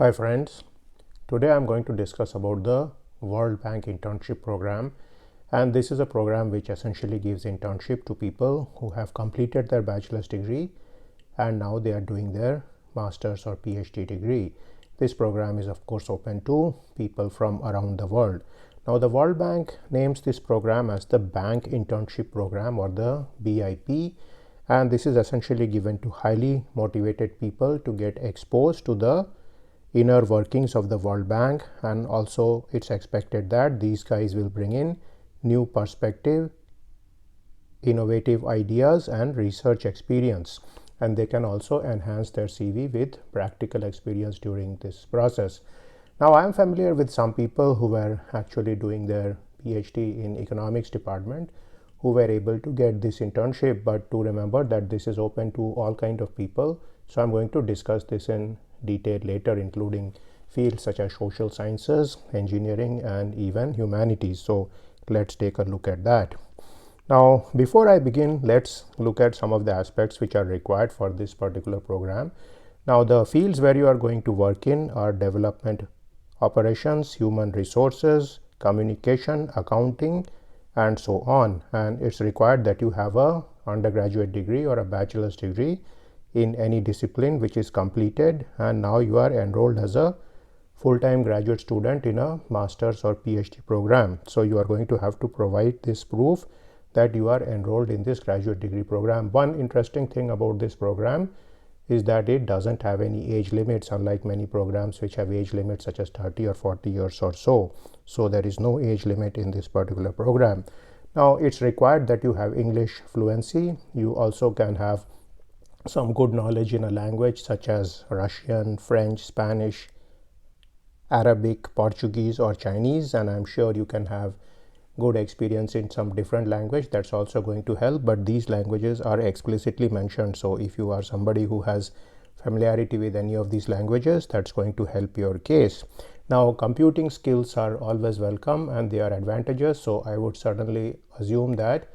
Hi friends, today I'm going to discuss about the World Bank Internship Program, and this is a program which essentially gives internship to people who have completed their bachelor's degree and now they are doing their master's or PhD degree. This program is of course open to people from around the world. Now the World Bank names this program as the Bank Internship Program or the BIP, and this is essentially given to highly motivated people to get exposed to the inner workings of the World Bank, and also it's expected that these guys will bring in new perspective, innovative ideas and research experience, and they can also enhance their CV with practical experience during this process. Now I am familiar with some people who were actually doing their PhD in economics department who were able to get this internship, but to remember that this is open to all kind of people, so I'm going to discuss this in detail later, including fields such as social sciences, engineering and even humanities. So let's take a look at that. Now before I begin, let's look at some of the aspects which are required for this particular program. Now the fields where you are going to work in are development operations, human resources, communication, accounting and so on, and it's required that you have a undergraduate degree or a bachelor's degree in any discipline which is completed, and now you are enrolled as a full-time graduate student in a master's or PhD program. So you are going to have to provide this proof that you are enrolled in this graduate degree program. One interesting thing about this program is that it doesn't have any age limits, unlike many programs which have age limits such as 30 or 40 years or so. So there is no age limit in this particular program. Now it's required that you have English fluency. You also can have some good knowledge in a language such as Russian, French, Spanish, Arabic, Portuguese or Chinese, and I'm sure you can have good experience in some different language. That's also going to help, but these languages are explicitly mentioned, so if you are somebody who has familiarity with any of these languages, that's going to help your case. Now computing skills are always welcome and they are advantageous, so I would certainly assume that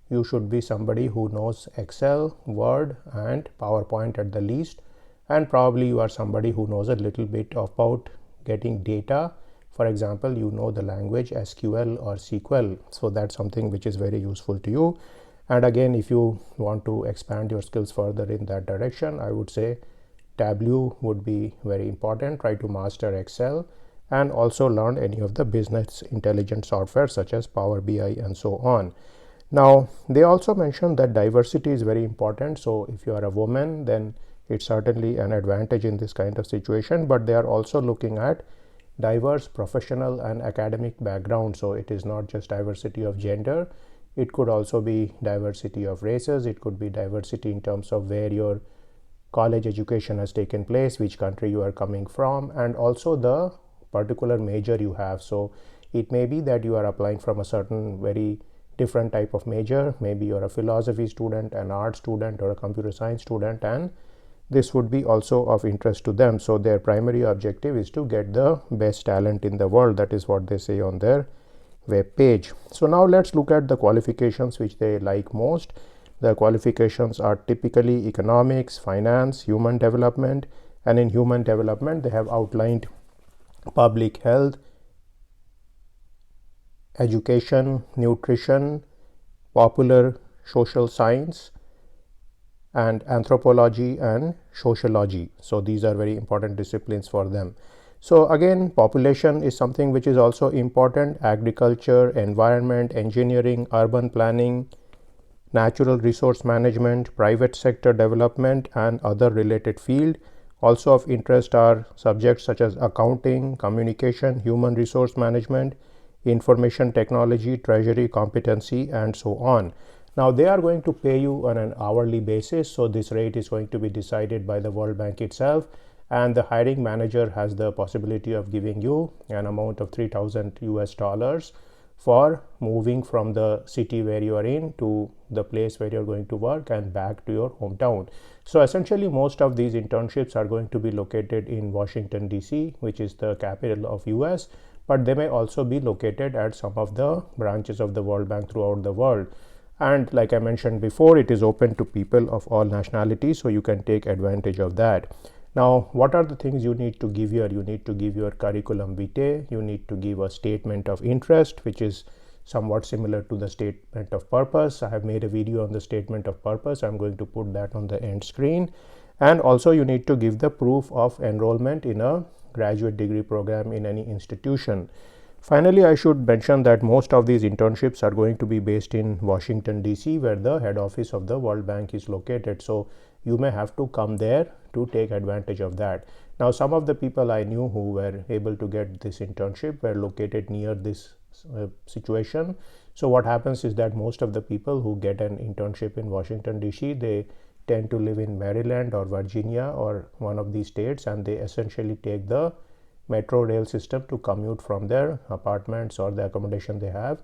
you should be somebody who knows Excel, Word and PowerPoint at the least, and probably you are somebody who knows a little bit about getting data. For example, you know the language SQL or SQL, so that's something which is very useful to you. And again, if you want to expand your skills further in that direction, I would say Tableau would be very important. Try to master Excel and also learn any of the business intelligence software such as Power BI and so on. Now they also mentioned that diversity is very important, so if you are a woman then it's certainly an advantage in this kind of situation, but they are also looking at diverse professional and academic background. So it is not just diversity of gender, it could also be diversity of races, it could be diversity in terms of where your college education has taken place, which country you are coming from, and also the particular major you have. So it may be that you are applying from a certain very different type of major, maybe you're a philosophy student, an art student or a computer science student, and this would be also of interest to them. So their primary objective is to get the best talent in the world. That is what they say on their web page. So now let's look at the qualifications which they like most. The qualifications are typically economics, finance, human development, and in human development they have outlined public health, education, nutrition, popular social science, and anthropology and sociology. So these are very important disciplines for them. So again, population is something which is also important. Agriculture, environment, engineering, urban planning, natural resource management, private sector development and other related field. Also of interest are subjects such as accounting, communication, human resource management, information technology, treasury, competency and so on. Now they are going to pay you on an hourly basis, so this rate is going to be decided by the World Bank itself, and the hiring manager has the possibility of giving you an amount of $3,000 for moving from the city where you are in to the place where you're going to work and back to your hometown. So essentially most of these internships are going to be located in Washington DC, which is the capital of US, but they may also be located at some of the branches of the World Bank throughout the world. And like I mentioned before, it is open to people of all nationalities, so you can take advantage of that. Now, what are the things you need to give here? You need to give your curriculum vitae, you need to give a statement of interest, which is somewhat similar to the statement of purpose. I have made a video on the statement of purpose. I'm going to put that on the end screen. And also you need to give the proof of enrollment in a graduate degree program in any institution. Finally, I should mention that most of these internships are going to be based in Washington, D.C., where the head office of the World Bank is located. So you may have to come there to take advantage of that. Now, some of the people I knew who were able to get this internship were located near this situation. So what happens is that most of the people who get an internship in Washington, D.C., they tend to live in Maryland or Virginia or one of these states, and they essentially take the metro rail system to commute from their apartments or the accommodation they have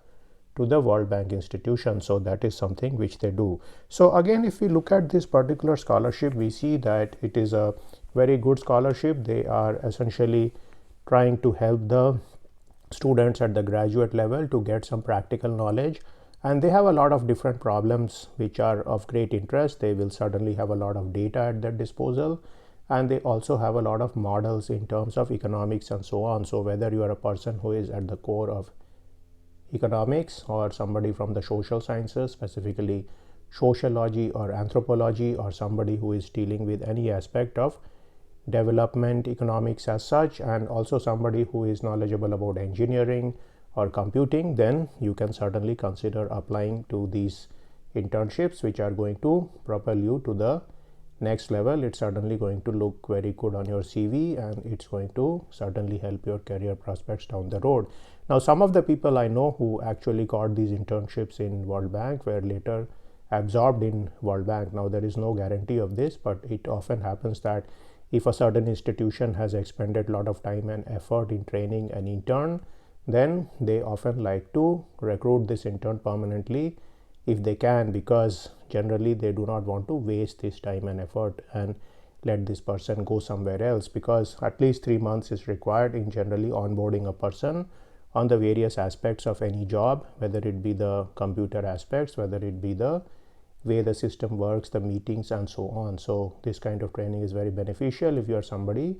to the World Bank institution. So that is something which they do. So again, if we look at this particular scholarship, we see that it is a very good scholarship. They are essentially trying to help the students at the graduate level to get some practical knowledge, and they have a lot of different problems which are of great interest. They will certainly have a lot of data at their disposal, and they also have a lot of models in terms of economics and so on. So whether you are a person who is at the core of economics or somebody from the social sciences, specifically sociology or anthropology, or somebody who is dealing with any aspect of development economics as such, and also somebody who is knowledgeable about engineering or computing, then you can certainly consider applying to these internships, which are going to propel you to the next level. It's certainly going to look very good on your CV, and it's going to certainly help your career prospects down the road. Now, some of the people I know who actually got these internships in World Bank were later absorbed in World Bank. Now, there is no guarantee of this, but it often happens that if a certain institution has expended a lot of time and effort in training an intern, then they often like to recruit this intern permanently if they can, because generally they do not want to waste this time and effort and let this person go somewhere else, because at least 3 months is required in generally onboarding a person on the various aspects of any job, whether it be the computer aspects, whether it be the way the system works, the meetings and so on. So this kind of training is very beneficial if you are somebody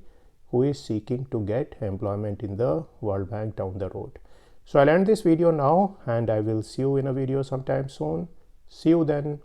who is seeking to get employment in the World Bank down the road. So I'll end this video now, and I will see you in a video sometime soon. See you then.